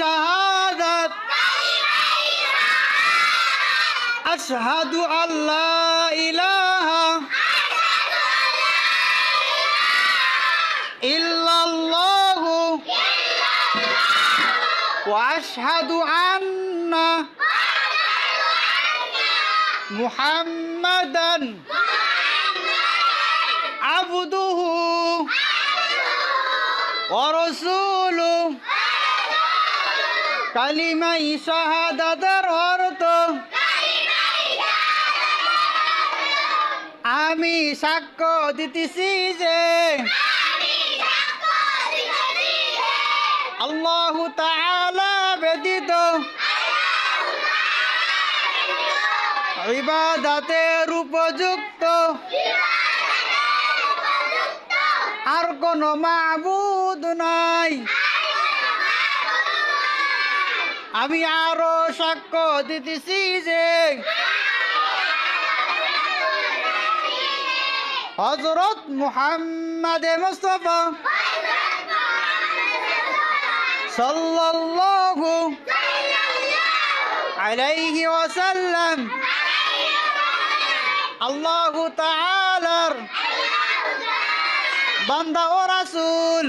শাহাদাত আশহাদু আল্লা ইলাহা ইল্লাল্লাহু ওয়া আশহাদু আন্না মুহাম্মাদান আবদুহু ওয়া রাসূলুহু কালিমাই শাহাদাতের অর্থ আমি সাক্ষ্য দিতেছি যে আল্লাহু তাআলা ব্যতীত ইবাদতের উপযুক্ত আর কোনো মাবুদ নাই। আমি আরো সাক্ষ্য দিতেছি যে হযরত মুহাম্মদ মুস্তাফা সাল্লাল্লাহু আলাইহি ওয়াসাল্লাম আল্লাহু তাআলার বান্দা ও রাসূল।